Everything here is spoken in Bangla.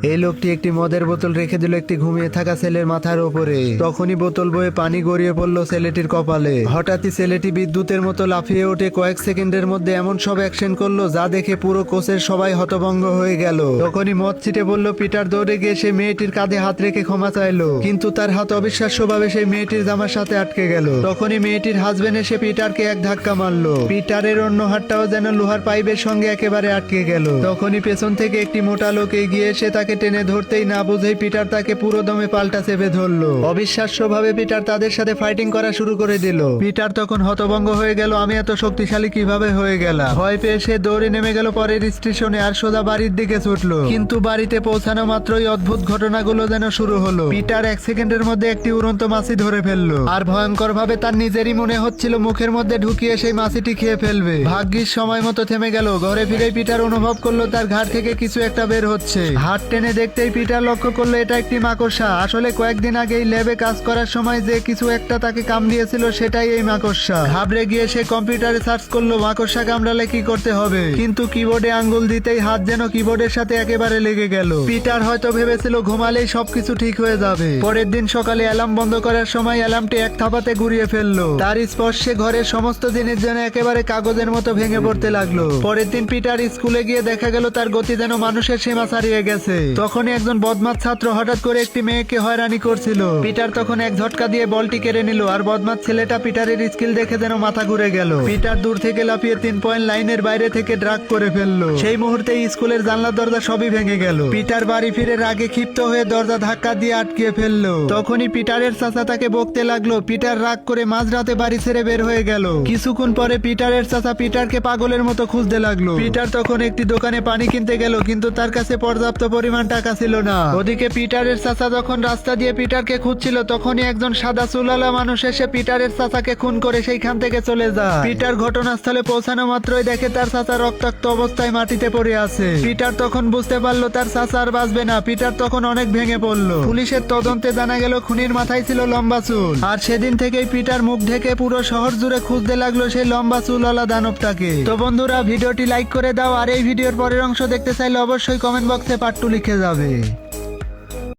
এই লোকটি একটি মদের বোতল রেখে দিল একটি ঘুমিয়ে থাকা ছেলের মাথার উপরে। তখনই বোতল বয়ে পানি গড়িয়ে পড়লো ছেলেটির কপালে। হঠাৎই ছেলেটি বিদ্যুতের মতো লাফিয়ে ওঠে কয়েক সেকেন্ডের মধ্যে এমন সব অ্যাকশন করলো যা দেখে পুরো কোচের সবাই হতভঙ্গ হয়ে গেল। তখনই মদ ছিটে বলল পিটার দৌড়ে গিয়ে সে মেয়েটির কাঁধে হাত রেখে ক্ষমা চাইলো, কিন্তু তার হাত অবিশ্বাস্যভাবে সেই মেয়েটির জামার সাথে আটকে গেল। তখনই মেয়েটির হাজবেন্ড এসে পিটারকে এক ধাক্কা মারলো। পিটারের অন্য হাতটাও যেন লোহার পাইপের সঙ্গে একেবারে আটকে গেল। তখনই পেছন থেকে একটি মোটা লোক এগিয়ে এসে তাকে টেনে ধরতেই না বুঝেই পিটার তাকে পুরো দমে পাল্টা চেপে ধরলো। অবিশ্বাস্যভাবে পিটার তাদের সাথে ফাইটিং করা শুরু করে দিল। পিটার তখন হতভঙ্গ হয়ে গেল, আমি এত শক্তিশালী কিভাবে হয়ে গেলাম। ভয় পেয়ে সে দৌড়ে নেমে গেল পরের স্টেশনে আর সোজা বাড়ির দিকে ছুটলো। কিন্তু বাড়িতে পৌঁছানো মাত্রই অদ্ভুত ঘটনাগুলো যেন শুরু হলো। পিটার এক সেকেন্ডের মধ্যে একটি উড়ন্ত মাছি ধরে ফেললো আর ভয়ঙ্কর ভাবে তার নিজেরই মনে হচ্ছিল মুখের মধ্যে ঢুকিয়ে সেই মাছিটি খেয়ে ফেলবে। ভাগ্যিস সময় মতো থেমে গেল। ঘরে ফিরে পিটার অনুভব করলো তার ঘাড় থেকে কিছু একটা বের হচ্ছে। হাত টেনে দেখতেই পিটার লক্ষ্য করলো এটা একটি মাকড়সা। আসলে কয়েকদিন আগেই ল্যাবে কাজ করার সময় যে কিছু একটা তাকে কামড়িয়েছিল সেটাই এই মাকড়সা। ঘাবড়ে গিয়ে সে কম্পিউটারে সার্চ করলো মাকড়সা কামড়ালে কি করতে হবে, কিন্তু কিবোর্ডে আঙ্গুল দিতেই হাত যেন কিবোর্ডের সাথে একেবারে লেগে গেল। পিটার হয়তো ভেবেছিল ঘুমালেই সবকিছু ঠিক হয়ে যাবে। পরের দিন সকালে অ্যালার্ম বন্ধ করার সময় অ্যালার্মটি এক থাপাতে ঘুরিয়ে ফেললো। তার স্পর্শে ঘরের সমস্ত জিনিস যেন একেবারে কাগজের মতো ভেঙে পড়তে লাগলো। পরের দিন পিটার স্কুলে গিয়ে দেখা গেল তার গতি যেন মানুষের সীমা ছাড়িয়ে গেছে। তখনই একজন বদমাশ ছাত্র হঠাৎ করে একটি মেয়েকে হয়রানি করছিল। পিটার তখন এক ঝটকা দিয়ে বলটি কেড়ে নিল আর বদমাশ ছেলেটা পিটারের স্কিল দেখে যেন মাথা ঘুরে গেল। পিটার দূর থেকে লাফিয়ে 3 পয়েন্ট লাইনের বাইরে থেকে ড্রাগ করে ফেললো। সেই মুহূর্তে স্কুলের জানলা দরজা সবই ভেঙে গেল। পিটার বাড়ি ফিরে রাগে ক্ষিপ্ত হয়ে দরজা ধাক্কা দিয়ে আটকে ফেললো। তখনই পিটারের চাচা তাকে বকতে লাগলো। পিটার রাগ করে মাঝরাতে বাড়ি ছেড়ে বের হয়ে গেল। কিছুক্ষণ পরে পিটারের চাচা পিটারকে পাগলের মতো খুঁজতে লাগলো। পিটার তখন একটি দোকানে পানি কিনতে গেল, কিন্তু তার কাছে পর্যাপ্ত পরিমাণ টাকা ছিল না। ওদিকে পিটারের চাচা যখন রাস্তা দিয়ে পিটারকে খুঁজছিল তখনই একজন সাদা চুলালা মানুষ এসে পিটারের চাচাকে খুন করে সেইখান থেকে চলে যায়। পিটার ঘটনাস্থলে পৌঁছানো মাত্রই দেখে তার চাচা রক্তাক্ত অবস্থায় মাটিতে পড়ে আছে। পিটার তখন বুঝতে পারলো তার চাচা আর বাঁচবে না। পিটার তখন অনেক ভেঙে পড়লো। পুলিশের তদন্তে জানা গেল খুনির মাথায় ছিল লম্বা চুল। আর সেদিন থেকেই পিটার মুখ ঢেকে পুরো শহর জুড়ে খুঁজতে লাগলো সেই লম্বা চুলওয়ালা দানবটাকে। তো বন্ধুরা ভিডিওটি লাইক করে দাও আর এই ভিডিওর পরের অংশ দেখতে চাইলে অবশ্যই কমেন্ট বক্সে পার্ট 2 লিখে যাবে।